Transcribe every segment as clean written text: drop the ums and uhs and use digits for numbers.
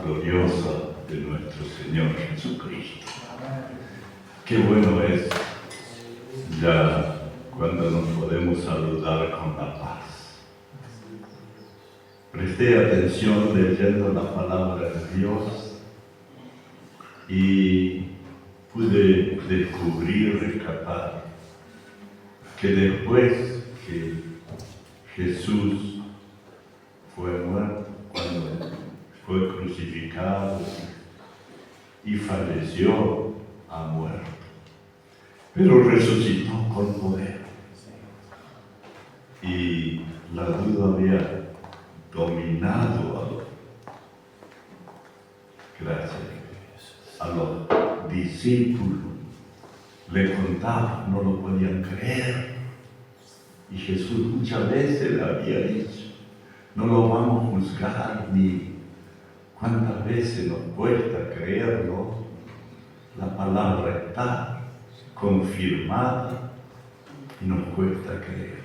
gloriosa de nuestro Señor Jesucristo. Qué bueno es ya cuando nos podemos saludar con la paz. Presté atención leyendo la palabra de Dios y pude descubrir, rescatar, que después que Jesús fue muerto, cuando fue crucificado y falleció, ha muerto, pero resucitó con poder. Y la duda había dominado a los discípulos. Le contaban, no lo podían creer. Y Jesús muchas veces le había dicho, no lo vamos a juzgar, ni cuántas veces nos cuesta creerlo. La palabra está confirmada y nos cuesta creer.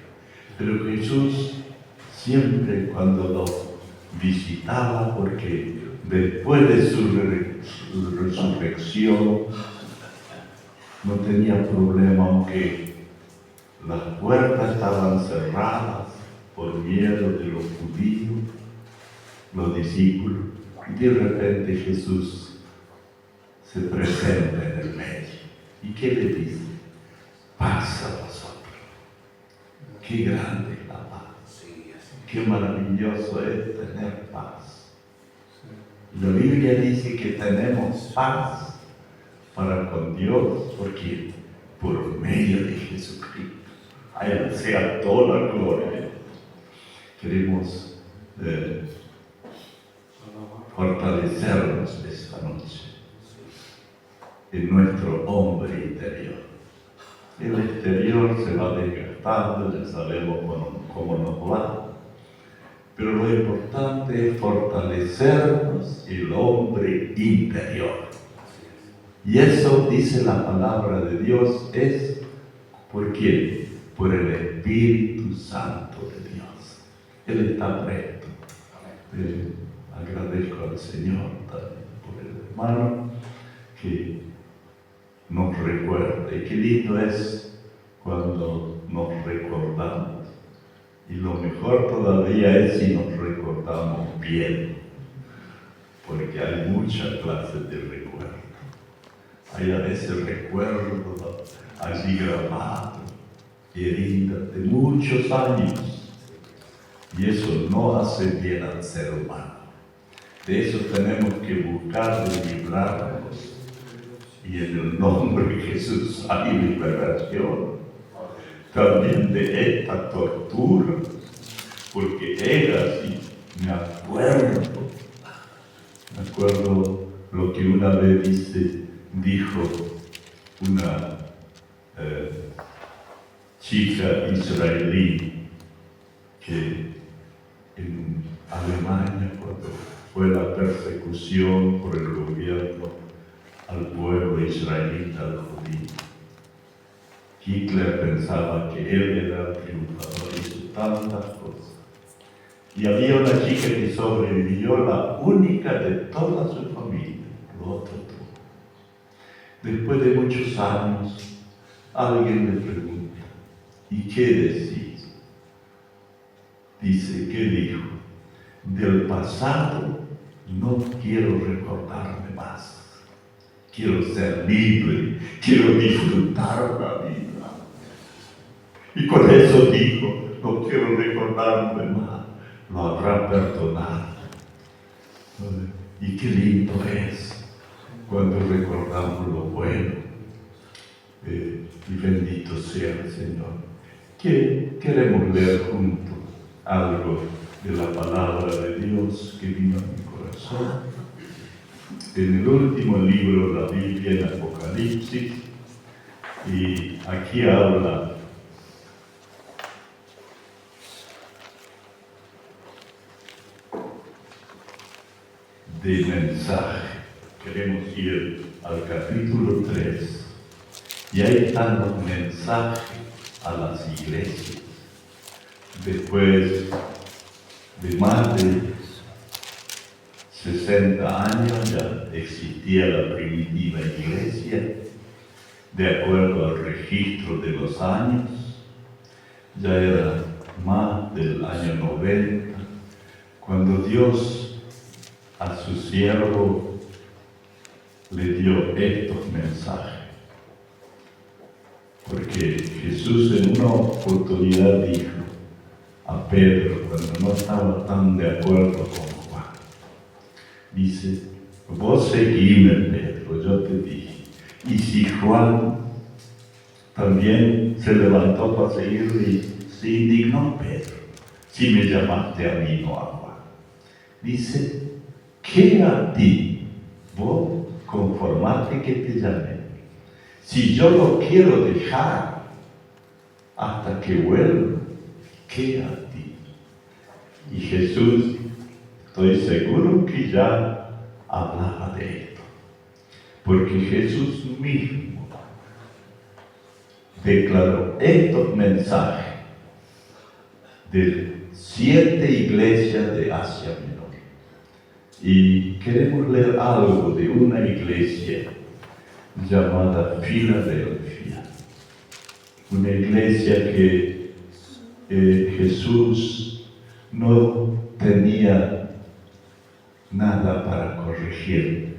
Pero Jesús siempre cuando lo visitaba, porque después de su resurrección no tenía problema, aunque las puertas estaban cerradas por miedo de los judíos, los discípulos, y de repente Jesús se presenta en el medio. ¿Y qué le dice? Paz a vosotros. Qué grande es la paz. Qué maravilloso es tener paz. La Biblia dice que tenemos paz para con Dios, porque por medio de Jesucristo, a Él sea toda la gloria. Queremos fortalecernos esta noche en nuestro hombre interior. El exterior se va desgastando, ya sabemos cómo nos va, pero lo importante es fortalecernos el hombre interior. Y eso, dice la palabra de Dios, es ¿por quién? Por el Espíritu Santo de Dios. Él está presto. Agradezco al Señor también por el hermano que nos recuerda. Y qué lindo es cuando nos recordamos. Y lo mejor todavía es si nos recordamos bien, porque hay muchas clases de recuerdo. Hay a veces recuerdos allí grabados, heridas de muchos años, y eso no hace bien al ser humano. De eso tenemos que buscar de librarnos, y en el nombre de Jesús hay liberación también de esta tortura, porque era así. Me acuerdo lo que una vez dijo una chica israelí que en Alemania, cuando fue la persecución por el gobierno al pueblo israelita, al judío, Hitler pensaba que él era el triunfador, hizo tantas cosas. Y había una chica que sobrevivió, la única de toda su familia, lo otro todo. Después de muchos años, alguien le pregunta, ¿y qué decís? Dice, ¿qué dijo? Del pasado no quiero recordarme más. Quiero ser libre, quiero disfrutar la vida. Y con eso dijo, no quiero recordarme más. Lo habrá perdonado. Y qué lindo es cuando recordamos lo bueno. Y bendito sea el Señor. Que queremos leer juntos algo de la palabra de Dios que vino a mi corazón. En el último libro de la Biblia, en Apocalipsis, y aquí habla de mensaje. Queremos ir al capítulo 3, y ahí están los mensajes a las iglesias. Después de más de 60 años ya existía la primitiva iglesia, de acuerdo al registro de los años. Ya era más del año 90, cuando Dios a su siervo le dio estos mensajes. Porque Jesús en una oportunidad dijo a Pedro, cuando no estaba tan de acuerdo con Juan, dice: vos seguime, Pedro, yo te dije. Y si Juan también se levantó para seguirle y se indignó: Pedro, si me llamaste a mí, no a Juan. Dice: ¿qué a ti? Vos conformate que te llamé. Si yo lo quiero dejar hasta que vuelva, ¿qué a ti? Y Jesús, estoy seguro que ya hablaba de esto, porque Jesús mismo declaró estos mensajes de 7 iglesias de Asia Menor. Y queremos leer algo de una iglesia llamada Filadelfia, una iglesia que Jesús no tenía nada para corregir,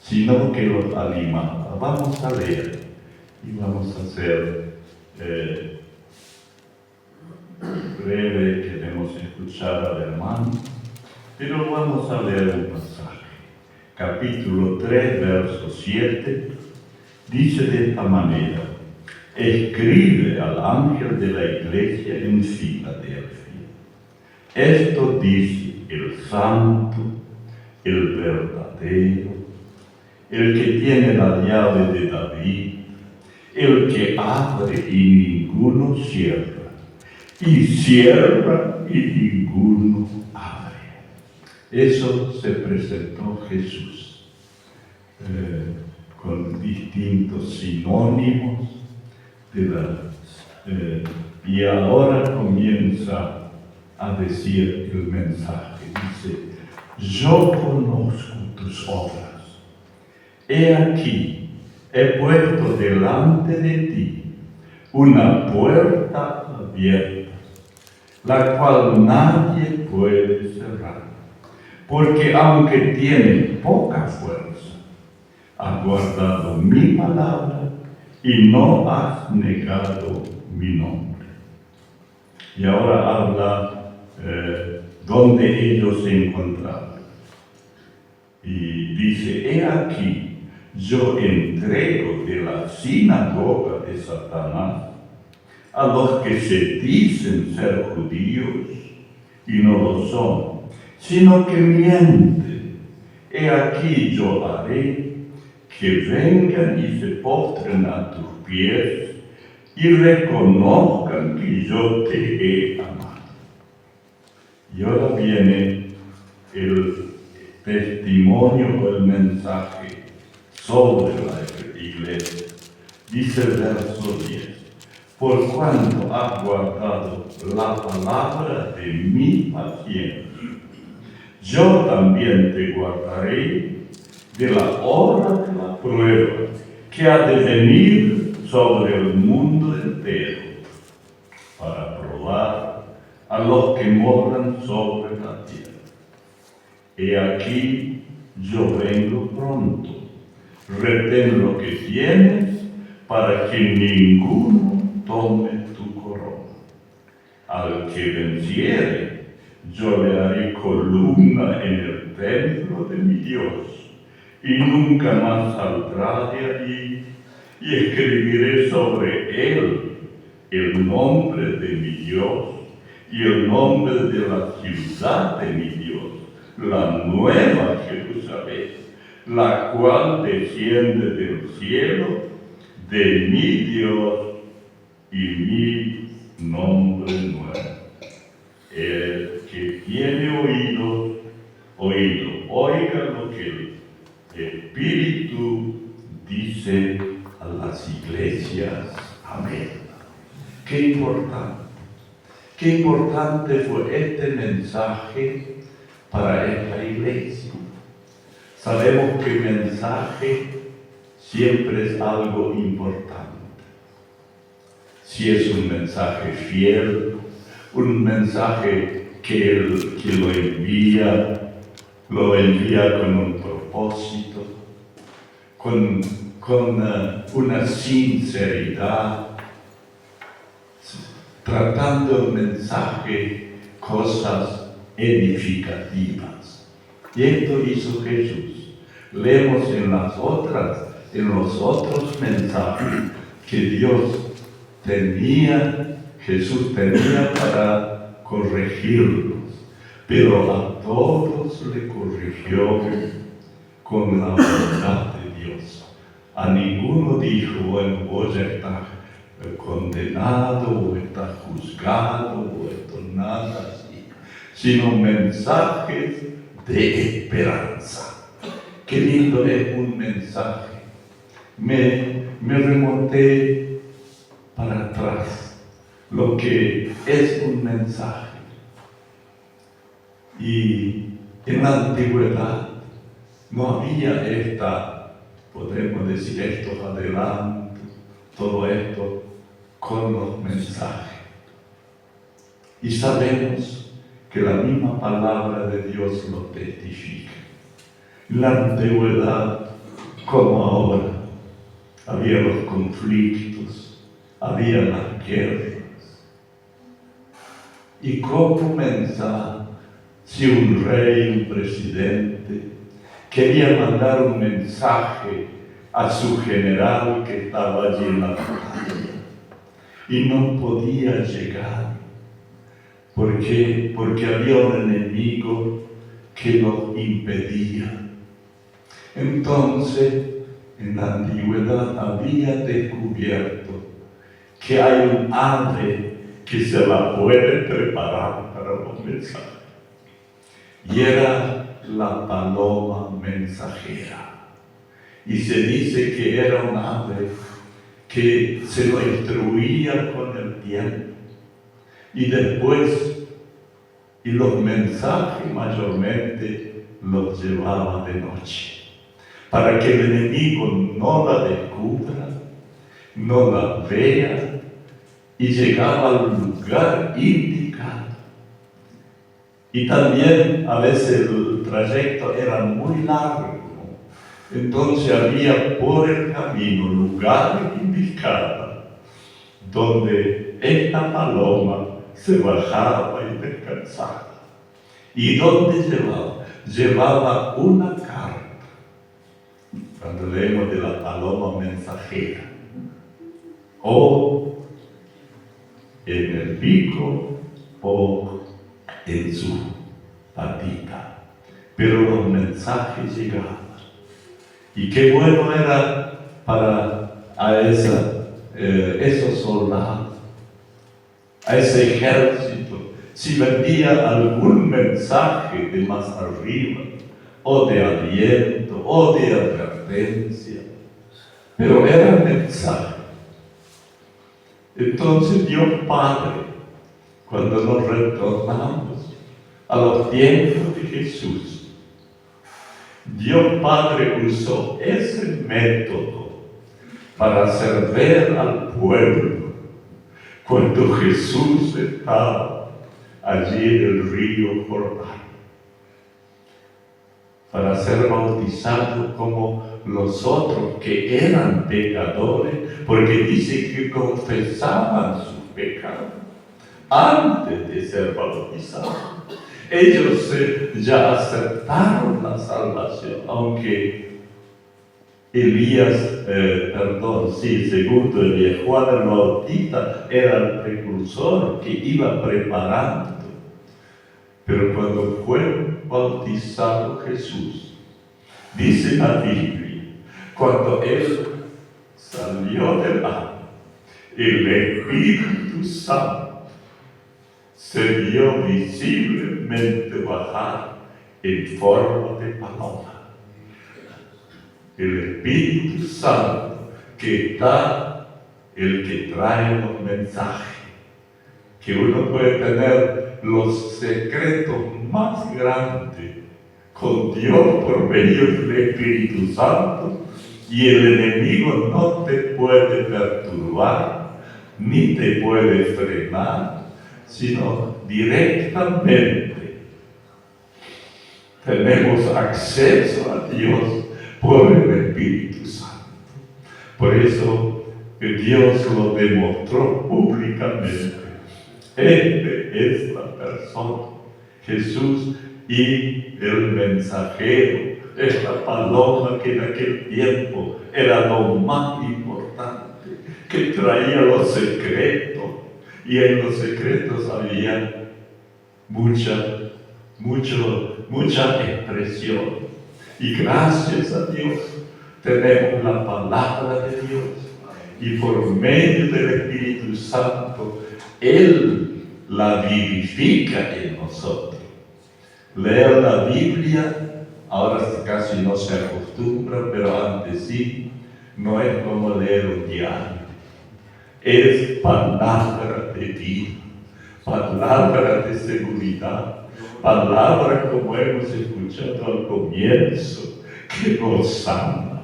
sino que los animaba. Vamos a leer y vamos a hacer breve, queremos escuchar al hermano, pero vamos a leer un pasaje. Capítulo 3, verso 7, dice de esta manera: escribe al ángel de la iglesia en Filadelfia. Esto dice el santo, el verdadero, el que tiene la llave de David, el que abre y ninguno cierra, y cierra y ninguno abre. Eso se presentó Jesús con distintos sinónimos y ahora comienza a decir el mensaje. Dice: yo conozco tus obras. He aquí, he puesto delante de ti una puerta abierta, la cual nadie puede cerrar. Porque aunque tienes poca fuerza, has guardado mi palabra y no has negado mi nombre. Y ahora habla donde ellos se encontraban. Y dice: he aquí, yo entrego de la sinagoga de Satanás a los que se dicen ser judíos y no lo son, sino que mienten. He aquí, yo haré que vengan y se postren a tus pies y reconozcan que yo te he amado. Y ahora viene el testimonio o el mensaje sobre la iglesia. Dice el verso 10: por cuanto has guardado la palabra de mi paciencia, yo también te guardaré de la hora de la prueba que ha de venir sobre el mundo entero, para probar a los que moran sobre la tierra. He aquí, yo vengo pronto. Retén lo que tienes, para que ninguno tome tu corona. Al que venciere, yo le haré columna en el templo de mi Dios, y nunca más saldrá de allí, y escribiré sobre él el nombre de mi Dios y el nombre de la ciudad de mi Dios, la nueva Jerusalén, la cual desciende del cielo de mi Dios y mi nombre nuevo. El que tiene oído, oiga lo que el Espíritu dice a las iglesias. Amén. Qué importante fue este mensaje para esta iglesia. Sabemos que el mensaje siempre es algo importante. Si es un mensaje fiel, un mensaje que el que lo envía con un propósito, con una sinceridad, tratando el mensaje cosas edificativas. Y esto hizo Jesús. Leemos en los otros mensajes que Jesús tenía para corregirlos, pero a todos le corrigió con la verdad de Dios. A ninguno dijo, bueno, vos ya estás condenado, o estás juzgado, o esto nada así, sino mensajes de esperanza. Qué lindo es un mensaje. Me remonté para atrás lo que es un mensaje. Y en la antigüedad no había podemos decir, estos adelantos, todo esto con los mensajes. Y sabemos que la misma palabra de Dios lo testifica. En la antigüedad, como ahora, había los conflictos, había las guerras. ¿Y cómo comenzar si un rey, un presidente, quería mandar un mensaje a su general que estaba allí en la batalla y no podía llegar? ¿Por qué? Porque había un enemigo que lo impedía. Entonces, en la antigüedad había descubierto que hay un ave que se la puede preparar para los mensajes. Y era la paloma mensajera. Y se dice que era un ave que se lo instruía con el tiempo. Y después, los mensajes mayormente los llevaba de noche, para que el enemigo no la descubra, no la vea, y llegaba al lugar indicado. Y también a veces el trayecto era muy largo, entonces había por el camino lugares indicados donde esta paloma se bajaba y descansaba. ¿Y dónde llevaba? Llevaba una carta. Cuando leemos de la paloma mensajera, o en el pico o en su patita, pero los mensajes llegaban. Y qué bueno era para esos soldados, a ese ejército, si vendía algún mensaje de más arriba, o de aliento, o de advertencia, pero era mensaje. Entonces Dios Padre, cuando nos retornamos a los tiempos de Jesús, Dios Padre usó ese método para hacer ver al pueblo cuando Jesús estaba allí en el río Jordán, para ser bautizado como los otros que eran pecadores, porque dice que confesaban sus pecados antes de ser bautizados. Ellos ya aceptaron la salvación, aunque segundo Elías, Juan el Bautista era el precursor que iba preparando. Pero cuando fue bautizado Jesús, dice la Biblia, cuando Él salió del agua, el Espíritu Santo se vio visiblemente bajar en forma de paloma. El Espíritu Santo, que está el que trae los mensajes, que uno puede tener los secretos más grande con Dios por medio del Espíritu Santo, y el enemigo no te puede perturbar ni te puede frenar, sino directamente tenemos acceso a Dios por el Espíritu Santo. Por eso que Dios lo demostró públicamente. Este es la persona, Jesús, y el mensajero, esta paloma que en aquel tiempo era lo más importante, que traía los secretos, y en los secretos había mucha expresión. Y gracias a Dios tenemos la palabra de Dios, y por medio del Espíritu Santo Él la vivifica en nosotros. Leer la Biblia, ahora casi no se acostumbra, pero antes sí, no es como leer un diario. Es palabra de vida, palabra de seguridad, palabra como hemos escuchado al comienzo, que nos sana,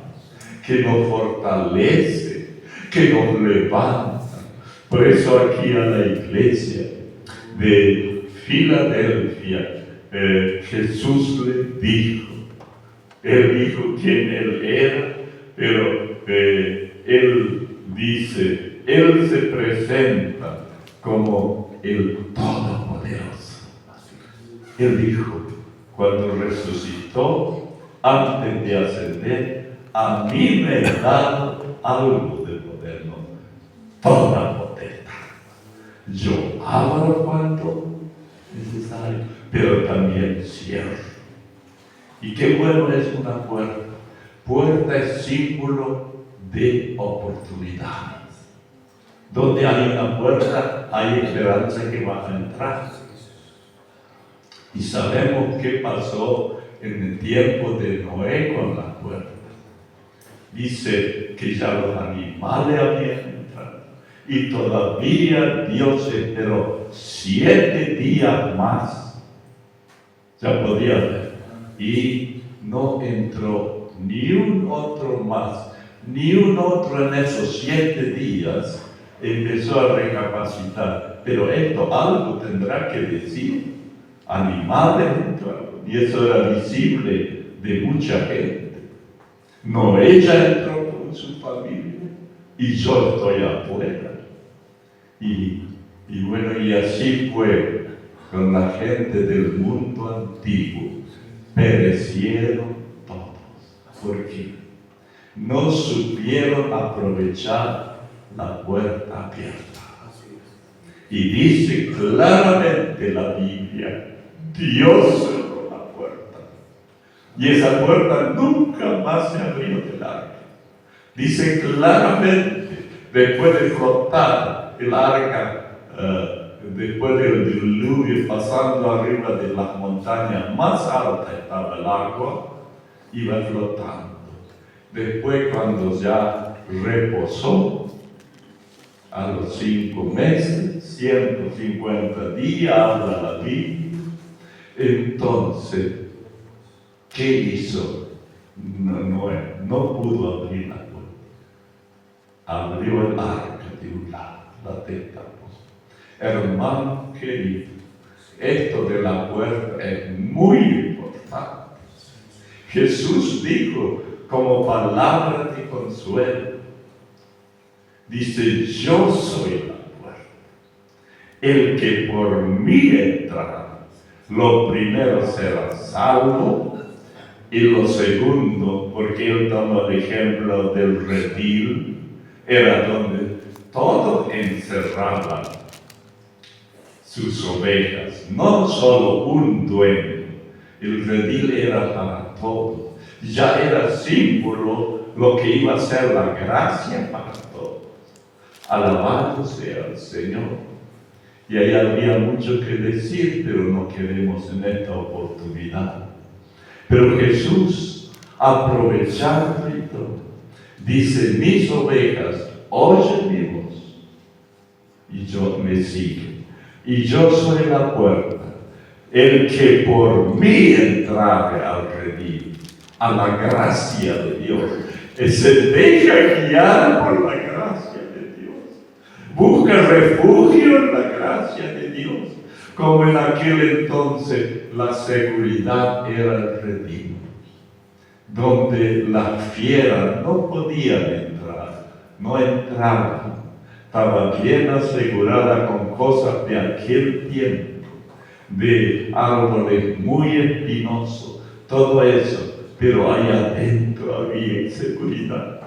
que nos fortalece, que nos levanta. Por eso aquí a la iglesia de Filadelfia, Jesús le dijo, Él dijo quién Él era, pero Él dice, Él se presenta como el Todopoderoso. Él dijo, cuando resucitó, antes de ascender, a mí me he dado algo de poder, ¿no? Toda potestad. Yo abro cuando necesario, pero también cierro. Y qué bueno es una puerta. Puerta es símbolo de oportunidades. Donde hay una puerta, hay esperanza que vas a entrar. Y sabemos qué pasó en el tiempo de Noé con la puerta. Dice que ya los animales habían entrado. Y todavía Dios esperó 7 días más. Ya podía ver. Y no entró ni un otro más, ni un otro en esos 7 días. Empezó a recapacitar. Pero esto algo tendrá que decir. Animales entraron. Y eso era visible de mucha gente. No, ella entró con su familia y yo estoy afuera. Y bueno, y así fue con la gente del mundo antiguo. Perecieron todos. ¿Por qué? No supieron aprovechar la puerta abierta. Y dice claramente la Biblia, Dios cerró la puerta. Y esa puerta nunca más se abrió del arca. Dice claramente, después de flotar el arca, después del diluvio, pasando arriba de las montañas más altas estaba el agua, iba flotando. Después, cuando ya reposó, a los 5 meses, 150 días, habla la Biblia. Entonces, ¿qué hizo? No pudo abrir la puerta. Abrió el arca de un lado, la testa. Hermano querido, esto de la puerta es muy importante. Jesús dijo como palabra de consuelo, dice, yo soy la puerta. El que por mí entra, lo primero será salvo, y lo segundo, porque él toma el ejemplo del redil, era donde todos encerraban sus ovejas, no solo un dueño. El redil era para todos, ya era símbolo lo que iba a ser la gracia para todos. Alabado sea el Señor. Y ahí habría mucho que decir, pero no queremos en esta oportunidad. Pero Jesús, aprovechando y todo, dice, mis ovejas oyen mi voz y yo me siguen. Y yo soy la puerta. el que por mí entrare al redil, a la gracia de Dios, se deja guiar por la gracia de Dios, busca refugio en la gracia de Dios, como en aquel entonces la seguridad era el redil, donde las fieras no podían entrar, no entraban, estaba bien asegurada con cosas de aquel tiempo, de árboles muy espinosos, todo eso, pero ahí adentro había seguridad.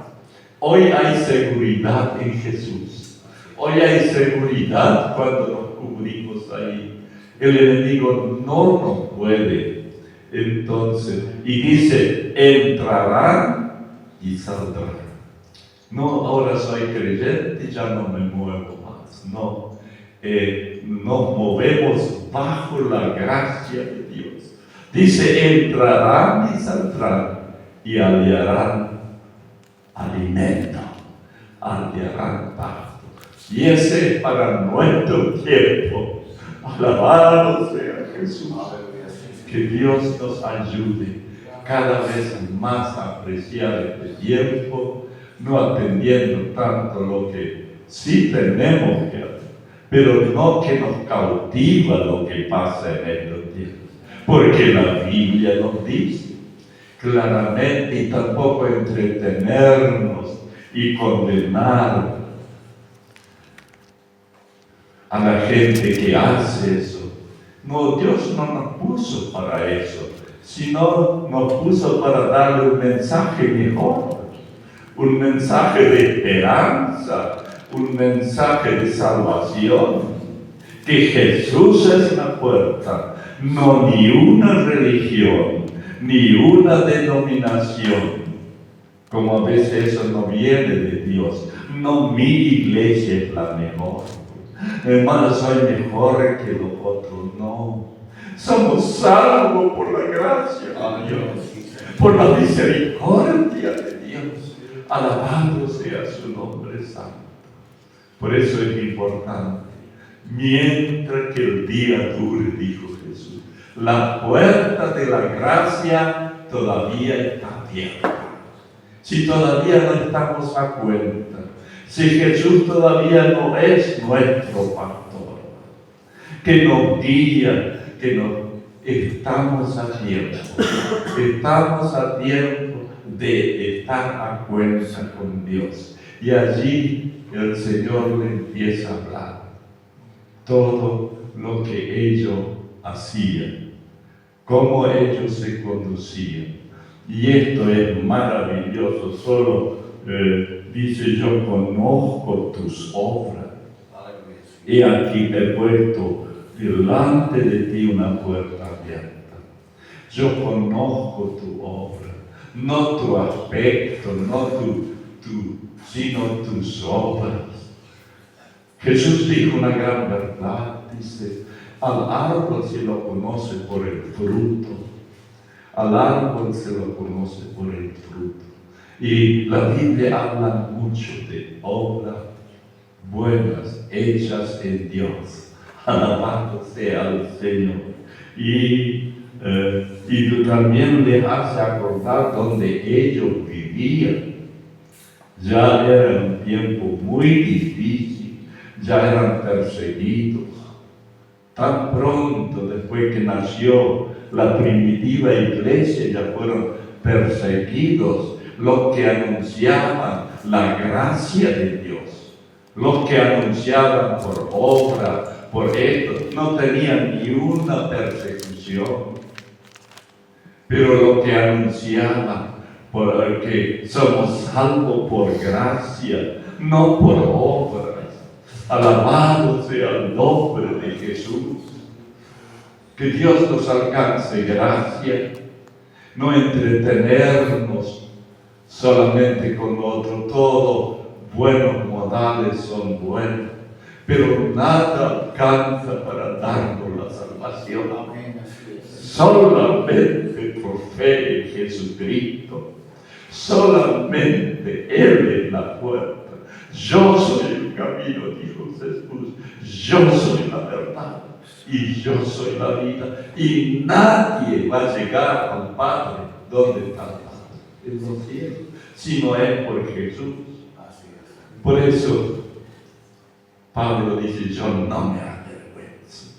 Hoy hay seguridad en Jesús, hoy hay seguridad cuando nos cubrimos ahí. El enemigo no nos puede, entonces, y dice, entrarán y saldrán. No, ahora soy creyente, ya no me muevo más. No, nos movemos bajo la gracia de Dios. Dice, entrarán y saldrán y hallarán alimento, hallarán pasto. Y ese es para nuestro tiempo. Alabado sea Jesús. Que Dios nos ayude cada vez más a apreciar este tiempo, no atendiendo tanto lo que sí tenemos que hacer, pero no que nos cautiva lo que pasa en estos tiempos, porque la Biblia nos dice claramente, y tampoco entretenernos y condenar a la gente que hace eso. No, Dios no nos puso para eso, sino nos puso para darle un mensaje mejor, un mensaje de esperanza, un mensaje de salvación, que Jesús es la puerta, no ni una religión, ni una denominación, como a veces eso no viene de Dios. No, mi iglesia es la mejor. Hermano, soy mejor que los otros. No, somos salvos por la gracia de Dios, por la misericordia de Dios. Alabado sea su nombre santo. Por eso es importante, mientras que el día dure, dijo Jesús, la puerta de la gracia todavía está abierta. Si todavía no estamos a cuenta, si Jesús todavía no es nuestro pastor, que nos guía, que nos estamos a tiempo de estar a cuenta con Dios. Y allí el Señor le empieza a hablar todo lo que ellos hacían, cómo ellos se conducían. Y esto es maravilloso, solo dice, yo conozco tus obras. Y aquí he puesto delante de ti una puerta abierta. Yo conozco tu obra, no tu aspecto, no sino tus obras. Jesús dijo una gran verdad, dice, al árbol se lo conoce por el fruto. Al árbol se lo conoce por el fruto. Y la Biblia habla mucho de obras buenas hechas en Dios. Alabado sea el Señor. Y también le hace acordar donde ellos vivían. Ya era un tiempo muy difícil, ya eran perseguidos. Tan pronto después que nació la primitiva iglesia, ya fueron perseguidos los que anunciaban la gracia de Dios, los que anunciaban por obra, por esto, no tenían ni una persecución, pero los que anunciaban porque somos salvos por gracia, no por obras. Alabado sea el nombre de Jesús. Que Dios nos alcance gracia, no entretenernos solamente con otro. Todos buenos modales son buenos, pero nada alcanza para darnos la salvación. Solamente por fe en Jesucristo, solamente Él es la puerta. Yo soy el camino, dijo Jesús, yo soy la verdad y yo soy la vida, y nadie va a llegar al Padre. ¿Dónde está el Padre? En los cielos, si no es por Jesús. Por eso Pablo dice, yo no me avergüenzo.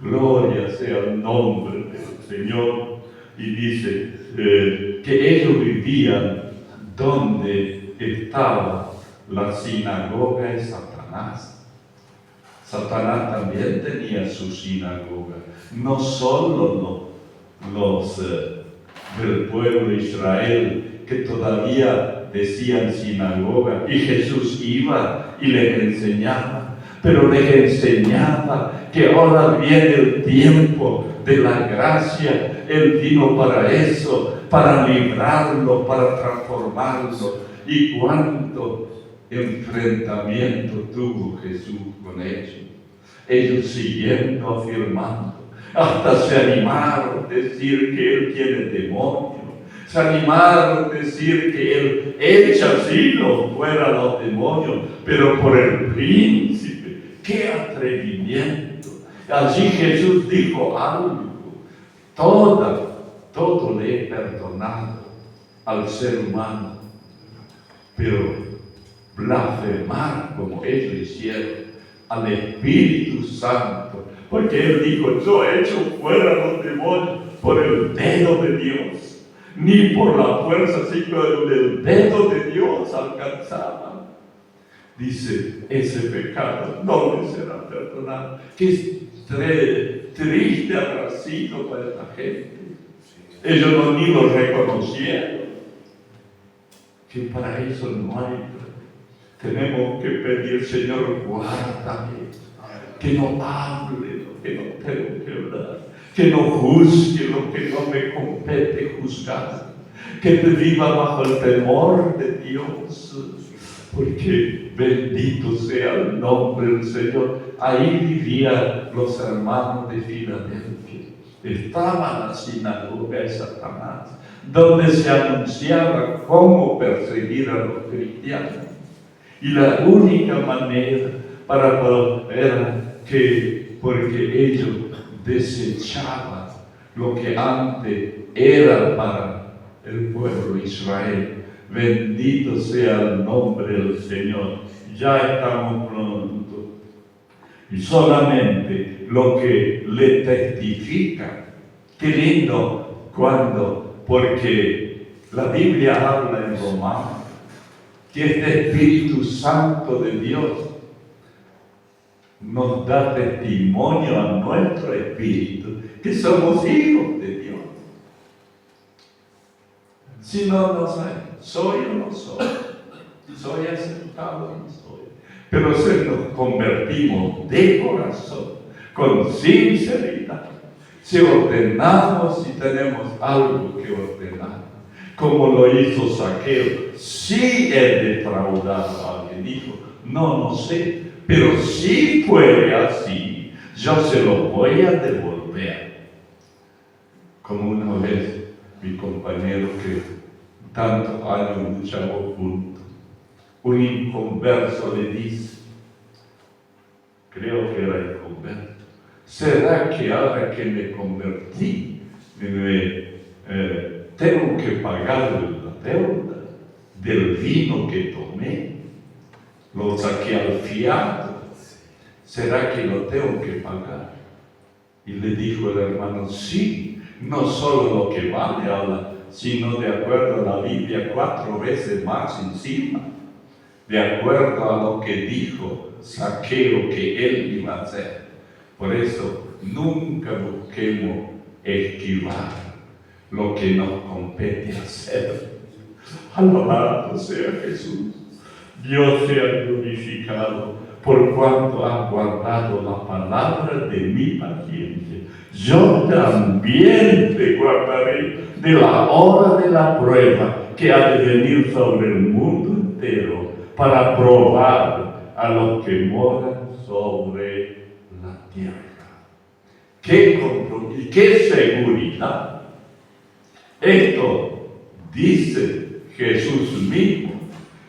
Gloria sea el nombre del Señor. Y dice que ellos vivían donde estaba la sinagoga de Satanás. Satanás también tenía su sinagoga. No solo los del pueblo de Israel que todavía decían sinagoga, y Jesús iba y les enseñaba, pero les enseñaba que ahora viene el tiempo de la gracia. Él vino para eso, para librarlo, para transformarlo. Y cuánto enfrentamiento tuvo Jesús con ellos. Ellos siguiendo afirmando, hasta se animaron a decir que Él tiene demonio. Se animaron a decir que Él echa así fuera los demonios, pero por el príncipe. ¡Qué atrevimiento! Allí Jesús dijo algo. Todo le he perdonado al ser humano, pero blasfemar como ellos hicieron al Espíritu Santo, porque Él dijo, yo he hecho fuera los demonios por el dedo de Dios, ni por la fuerza, sino del dedo de Dios alcanzaba. Dice, ese pecado no le será perdonado. Qué triste habrá sido para esta gente. Ellos ni lo reconocieron. Que para eso no hay. Tenemos que pedir, Señor, guárdame, que no hable lo que no tengo que hablar, que no juzgue lo que no me compete juzgar, que te viva bajo el temor de Dios, porque bendito sea el nombre del Señor. Ahí vivían los hermanos de Filadelfia. Estaba la sinagoga de Satanás, donde se anunciaba cómo perseguir a los cristianos. Y la única manera para poder era que, porque ellos desechaban lo que antes era para el pueblo de Israel. Bendito sea el nombre del Señor. Ya estamos pronto. Y solamente lo que le testifica. Qué lindo porque la Biblia habla en Romanos que este Espíritu Santo de Dios nos da testimonio a nuestro espíritu que somos hijos de Dios. Si no soy o no soy aceptado o no soy, pero si nos convertimos de corazón, con sinceridad, si ordenamos y tenemos algo que ordenar, como lo hizo Zaqueo, si él defraudado a alguien, dijo, no sé, pero si fue así, yo se lo voy a devolver. Como una vez mi compañero que tantos años luchamos juntos, un inconverso le dice, creo que era inconverso, ¿será que ahora que me convertí, tengo que pagar la deuda del vino que tomé? Lo saqué al fiado. ¿Será que lo tengo que pagar? Y le dijo el hermano, sí, no solo lo que vale ahora, sino de acuerdo a la Biblia 4 veces más encima, de acuerdo a lo que dijo Zaqueo que él iba a hacer. Por eso, nunca busquemos esquivar lo que nos compete hacer. Alabado sea Jesús. Dios sea glorificado por cuanto has guardado la palabra de mi paciencia. Yo también te guardaré de la hora de la prueba que ha de venir sobre el mundo entero para probar a los que moran sobre la tierra. ¡Qué compromiso! ¡Y qué seguridad! Esto dice Jesús mismo.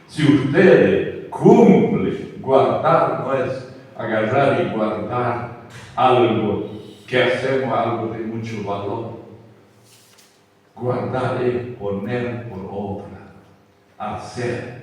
Si ustedes cumplen, guardar no es agarrar y guardar algo, que hacemos algo de mucho valor. Guardar es poner por obra, hacer.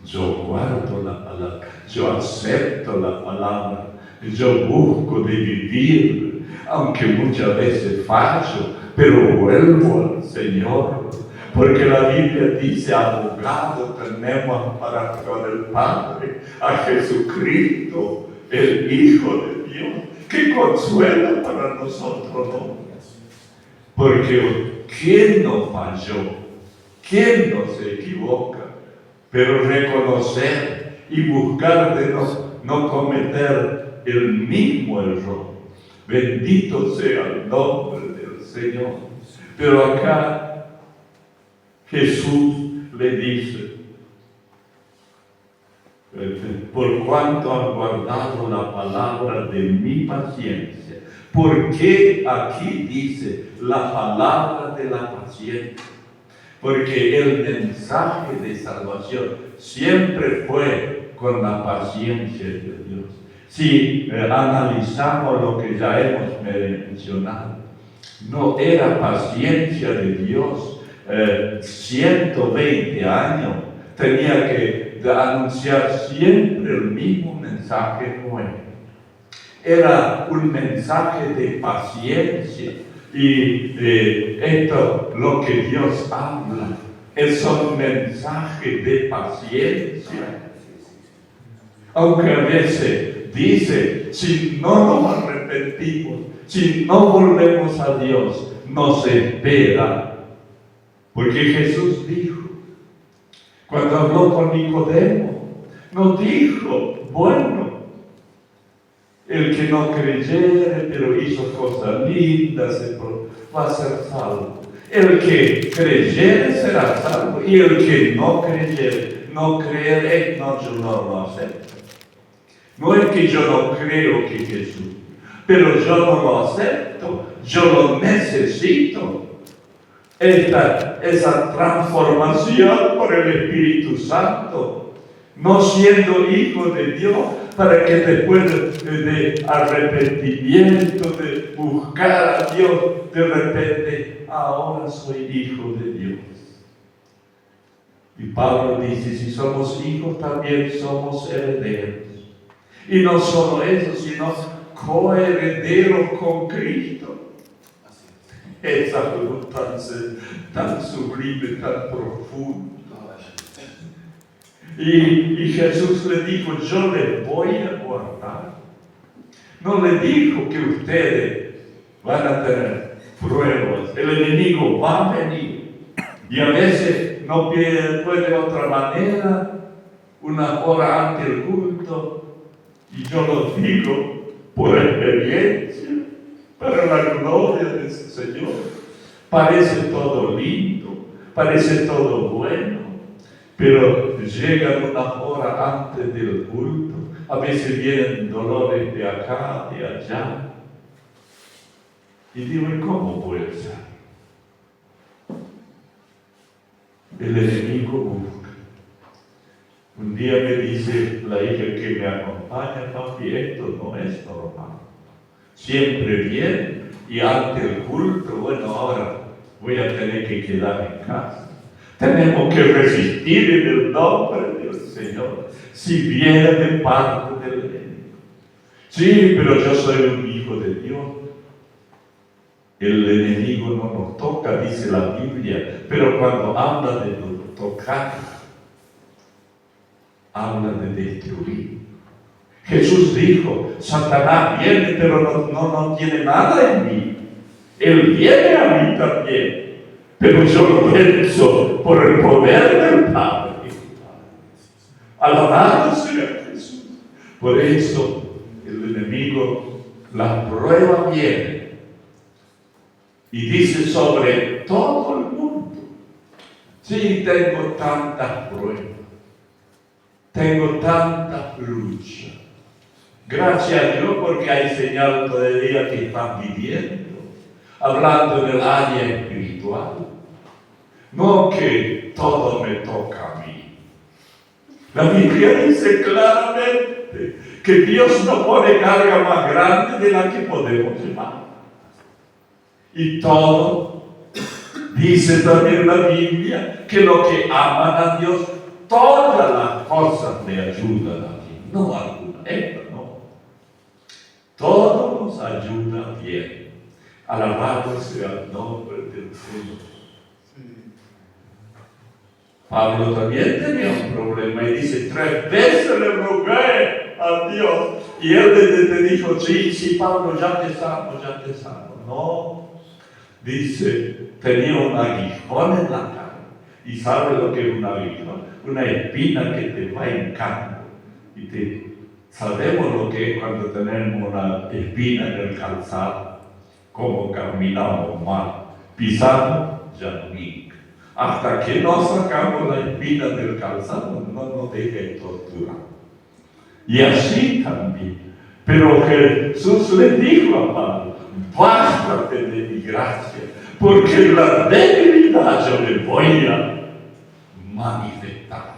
Yo guardo la palabra, yo acepto la palabra, yo busco de vivir, aunque muchas veces fallo, pero vuelvo al Señor, porque la Biblia dice, abogado tenemos para con el Padre, a Jesucristo, el Hijo de Dios, que consuela para nosotros, ¿no? Porque ¿quién no falló? ¿Quién no se equivoca? Pero reconocer y buscar de no cometer el mismo error. Bendito sea el nombre del Señor. Pero acá Jesús le dice, por cuanto has guardado la palabra de mi paciencia. ¿Por qué aquí dice la palabra de la paciencia? Porque el mensaje de salvación siempre fue con la paciencia de Dios. Si analizamos lo que ya hemos mencionado, no era paciencia de Dios, 120 años, tenía que anunciar siempre el mismo mensaje nuevo. Era un mensaje de paciencia. Y esto, lo que Dios habla, es un mensaje de paciencia. Aunque a veces dice, si no nos arrepentimos, si no volvemos a Dios, nos espera. Porque Jesús dijo, cuando habló con Nicodemo, nos dijo, bueno, el que no creyere, pero hizo cosas lindas, va a ser salvo. El que creyere será salvo. Y el que no creyere, no creer, no, yo no lo acepto. No es que yo no creo que Jesús, pero yo no lo acepto, yo lo necesito. Esa transformación por el Espíritu Santo, no siendo hijo de Dios, para que después de arrepentimiento, de buscar a Dios, de repente, ahora soy hijo de Dios. Y Pablo dice, si somos hijos, también somos herederos. Y no solo eso, sino coherederos con Cristo. Esa luz tan sublime, tan profunda. Y Jesús le dijo, yo les voy a guardar. No le dijo que ustedes van a tener pruebas. El enemigo va a venir. Y a veces no puede de otra manera, una hora antes del culto. Y yo lo digo por experiencia, para la gloria del Señor. Parece todo lindo, parece todo bueno. Pero llegan una hora antes del culto, a veces vienen dolores de acá, de allá. Y digo, ¿y cómo puede ser? El enemigo busca. Un día me dice la hija que me acompaña, papi, esto no es normal. Siempre bien, y antes del culto, bueno, ahora voy a tener que quedar en casa. Tenemos que resistir en el nombre del Señor, si viene de parte del enemigo. Sí, pero yo soy un hijo de Dios. El enemigo no nos toca, dice la Biblia, pero cuando habla de tocar, habla de destruir. Jesús dijo, Satanás viene, pero no tiene nada en mí. Él viene a mí también. Pero yo lo venzo por el poder del Padre. Alabado sea Jesús. Por eso el enemigo, la prueba viene y dice sobre todo el mundo. Sí, tengo tantas pruebas, tengo tanta lucha. Gracias a Dios porque hay señal todavía que están viviendo, hablando del área espiritual. No que todo me toca a mí. La Biblia dice claramente que Dios no pone carga más grande de la que podemos llevar. Y todo, dice también la Biblia, que los que aman a Dios, todas las cosas le ayudan a Dios, no alguna, esta no. Todo nos ayuda bien. Alabado sea el nombre del Señor. Pablo también tenía un problema y dice, 3 veces le rogué a Dios. Y él te dijo, sí, Pablo, ya te sano. No, dice, tenía un aguijón en la carne. ¿Y sabe lo que es un aguijón? Una espina que te va hincando. Sabemos lo que es cuando tenemos una espina en el calzado, como caminamos mal, pisamos, ya no hinca. Hasta que no sacamos la espina del calzado, no nos deje torturar. Y así también. Pero Jesús le dijo a Pablo, bástate de mi gracia, porque la debilidad yo le voy a manifestar.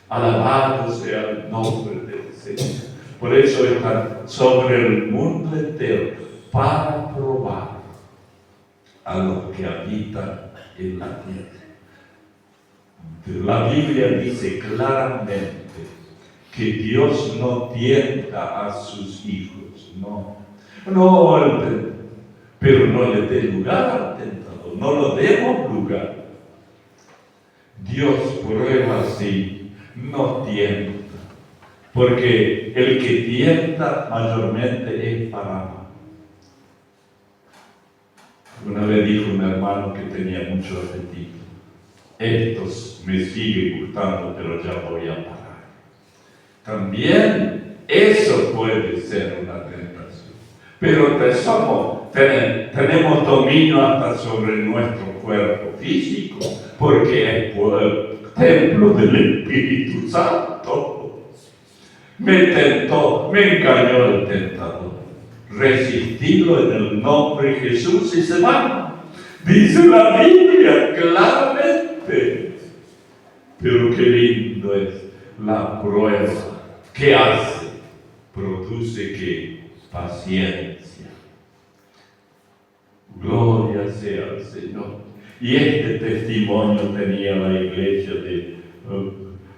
Alabado sea el nombre del Señor. Por eso están sobre el mundo entero para probar a los que habitan en la tierra. La Biblia dice claramente que Dios no tienta a sus hijos, pero no le dé lugar al tentador, no lo demos lugar. Dios prueba así, no tienta, porque el que tienta mayormente es para mal. Una vez dijo un hermano que tenía mucho apetito, estos me siguen gustando, pero ya voy a parar. También eso puede ser una tentación. Pero tenemos dominio hasta sobre nuestro cuerpo físico, porque es el templo del Espíritu Santo. Me tentó, me engañó el tentador. Resistirlo en el nombre de Jesús y se va. Dice la Biblia claramente. Pero qué lindo es la prueba. ¿Qué hace? Produce ¿qué? Paciencia. Gloria sea al Señor. Y este testimonio tenía la iglesia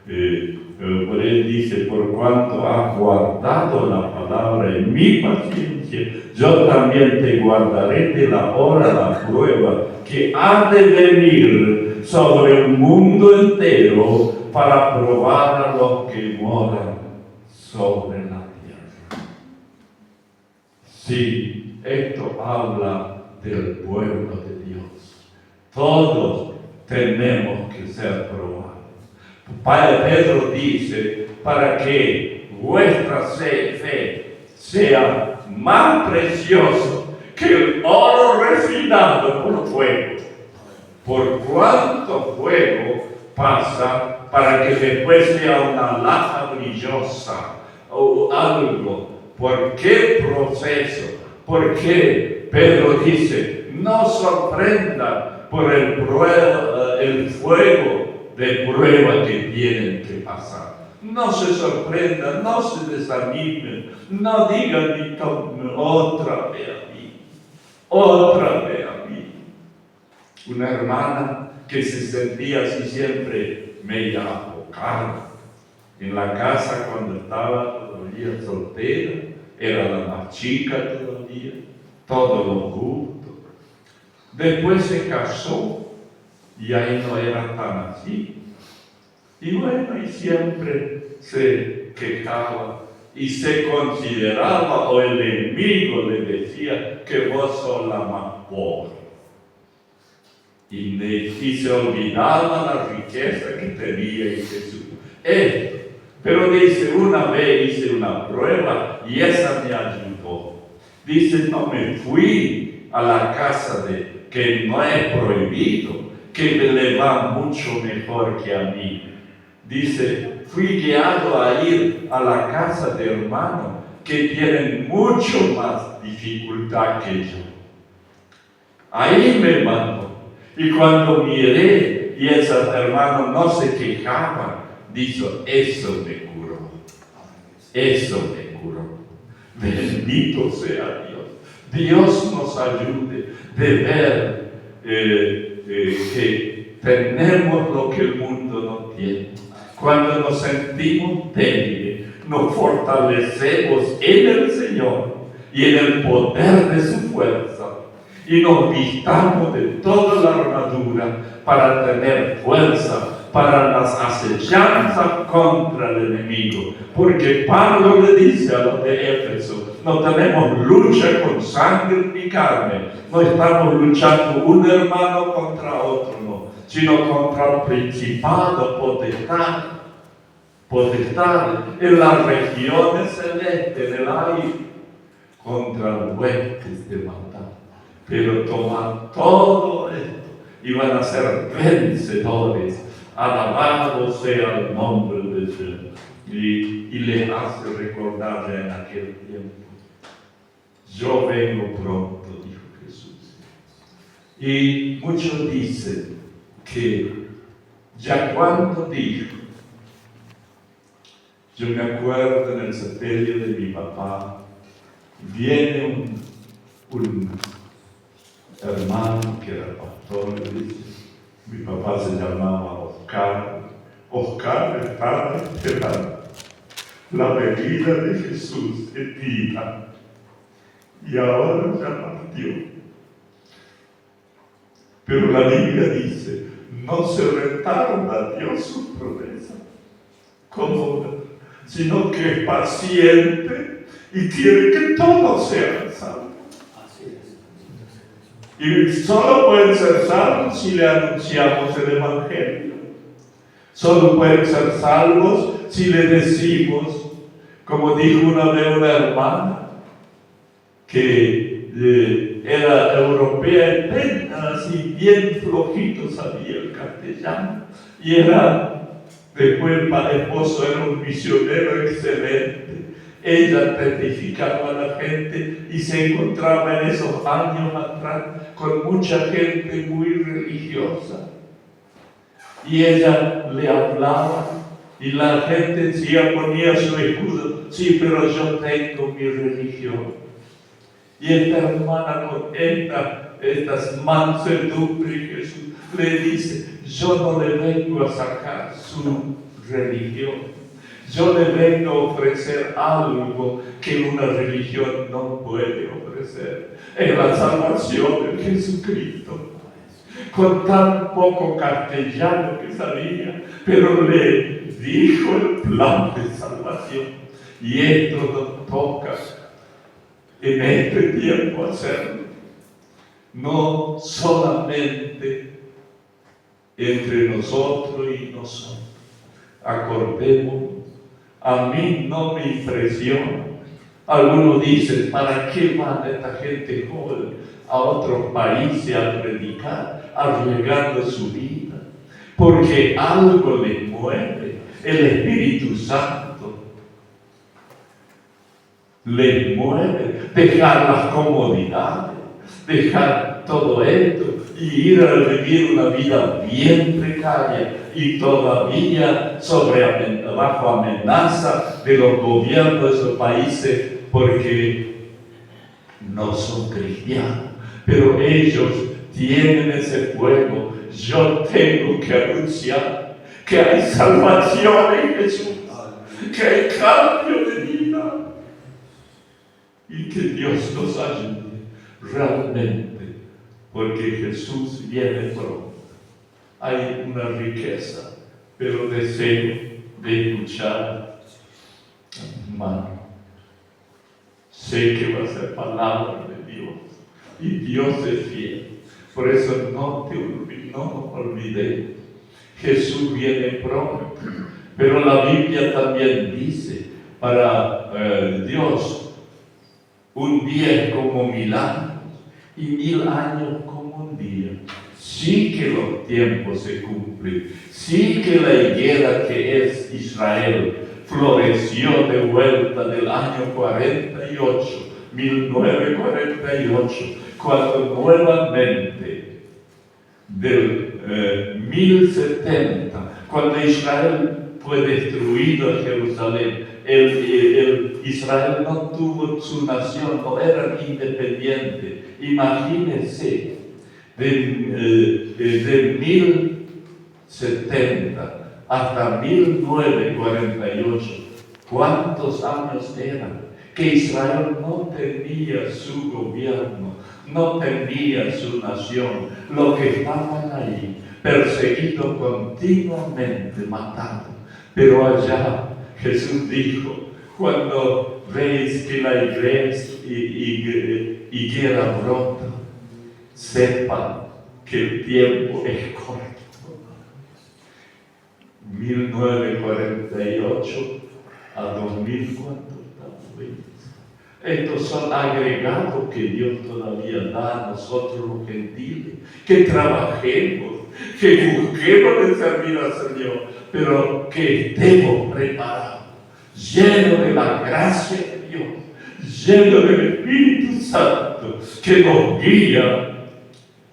por él dice, por cuanto has guardado la palabra en mi paciencia, yo también te guardaré de la hora la prueba que ha de venir sobre el mundo entero para probar a los que moran sobre la tierra. Sí, esto habla del pueblo de Dios. Todos tenemos que ser probados. Padre Pedro dice, para que vuestra fe sea más preciosa que el oro refinado por fuego. Por cuánto fuego pasa para que después sea una lata brillosa o algo. ¿Por qué proceso? ¿Por qué Pedro dice, no sorprenda por el fuego de prueba que tienen que pasar? No se sorprendan, no se desanimen, no digan ni otra vez a mí. Una hermana que se sentía así siempre media apocada. En la casa cuando estaba todavía soltera, era la más chica todavía, todos los gustos. Después se casó y ahí no era tan así. Y bueno, y siempre se quejaba y se consideraba, o el enemigo le decía, que vos sos la más pobre. Y se olvidaba la riqueza que tenía en Jesús. Pero dice, una vez hice una prueba y esa me ayudó. Dice, no me fui a la casa que no es prohibido, que me le va mucho mejor que a mí. Dice, fui guiado a ir a la casa de hermanos que tienen mucho más dificultad que yo. Ahí me mandó. Y cuando miré y esos hermanos no se quejaban dice, eso me curó. Eso me curó. Bendito sea Dios. Dios nos ayude de ver que tenemos lo que el mundo no tiene. Cuando nos sentimos débiles, nos fortalecemos en el Señor y en el poder de su fuerza, y nos vistamos de toda la armadura para tener fuerza para las acechanzas contra el enemigo. Porque Pablo le dice a los de Éfeso, no tenemos lucha con sangre ni carne, no estamos luchando un hermano contra otro, no, sino contra principados, potestades en las regiones celestes, en el aire, contra huestes de maldad. Pero toman todo esto y van a ser vencedores. Alabado sea el nombre del Señor. Y les hace recordar en aquel tiempo: yo vengo pronto, dijo Jesús. Y muchos dicen que ya cuando dijo, yo me acuerdo en el sepelio de mi papá, viene un hermano que era pastor y dice, mi papá se llamaba Oscar estaba esperando la venida de Jesús en vida y ahora ya partió. Pero la Biblia dice, no se retarda Dios su promesa, sino que es paciente y quiere que todos sean salvos. Y solo pueden ser salvos si le anunciamos el Evangelio. Solo pueden ser salvos si le decimos, como dijo una vez una hermana, que era europea, así bien flojito sabía el castellano, y después el esposo era un misionero excelente. Ella testificaba a la gente y se encontraba en esos años atrás con mucha gente muy religiosa. Y ella le hablaba y la gente decía, ponía su escudo, sí, pero yo tengo mi religión. Y esta hermana con estas mansedumbres, Jesús le dice, yo no le vengo a sacar su religión. Yo le vengo a ofrecer algo que una religión no puede ofrecer. Es la salvación de Jesucristo. Con tan poco castellano que sabía, pero le dijo el plan de salvación. Y esto nos toca en este tiempo hacerlo. No solamente entre nosotros y nosotros. Acordémonos. A mí no me impresiona. Algunos dicen, ¿para qué van esta gente joven a otros países a predicar, arriesgando su vida? Porque algo les mueve. El Espíritu Santo les mueve. Dejar las comodidades, dejar todo esto y ir a vivir una vida bien precaria y todavía bajo amenaza de los gobiernos de esos países porque no son cristianos, pero ellos tienen ese fuego. Yo tengo que anunciar que hay salvación en Jesús, que hay cambio de vida y que Dios nos ayude realmente, porque Jesús viene pronto. Hay una riqueza, pero deseo de escuchar, hermano. Sé que va a ser palabra de Dios y Dios es fiel. Por eso no nos olvidemos. Jesús viene pronto, pero la Biblia también dice para Dios, un día es como 1000 años y 1000 años como un día. Sí que los tiempos se cumplen, sí que la higuera que es Israel floreció de vuelta del año 1948, cuando nuevamente del 1070, cuando Israel fue destruido Jerusalén. Israel no tuvo su nación, no eran independientes. Imagínense, de 1070 hasta 1948, ¿cuántos años eran? Que Israel no tenía su gobierno, no tenía su nación. Los que estaban ahí, perseguidos continuamente, matados. Pero allá Jesús dijo, cuando veis que la higuera brota, sepan que el tiempo es corto. 1948 a 2000, ¿cuánto estamos? Estos son agregados que Dios todavía da a nosotros los gentiles, que trabajemos, que busquemos de servir al Señor, pero que estemos preparados, llenos de la gracia de Dios, llenos del Espíritu Santo, que nos guía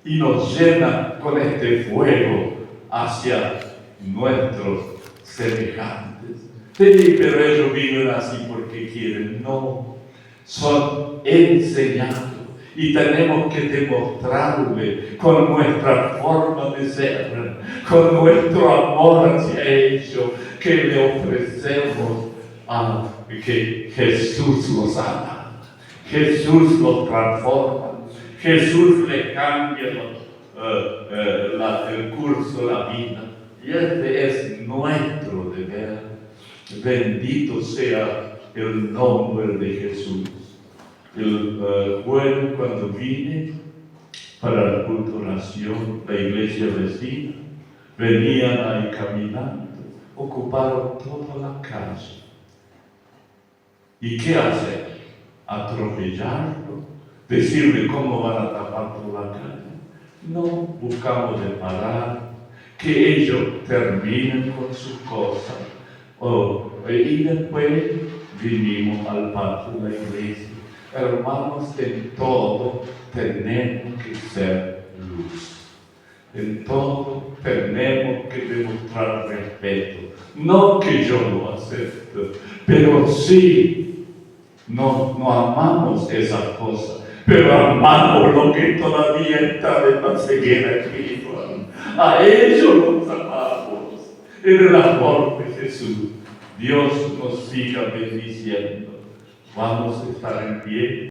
y nos llena con este fuego hacia nuestros semejantes. Pero ellos viven así porque quieren, no. Son enseñados y tenemos que demostrarle con nuestra forma de ser, con nuestro amor hacia ellos, que le ofrecemos a que Jesús los ama, Jesús los transforma, Jesús le cambia el curso de la vida. Y este es nuestro deber. Bendito sea el nombre de Jesús. El jueves, cuando vine para el culto de oración, la iglesia vecina, venían ahí caminando, ocuparon toda la calle. ¿Y qué hacen? Atropellarlo, decirle cómo van a tapar toda la calle. No, buscamos de parar, que ellos terminen con sus cosas. Y después vinimos al patio de la iglesia. Hermanos, en todo tenemos que ser luz. En todo tenemos que demostrar respeto. No que yo lo acepto, pero sí, no amamos esas cosas, pero amamos lo que todavía está de la ceguera espiritual. A ellos los amamos. En el amor de Jesús, Dios nos siga bendiciendo. Vamos a estar en pie.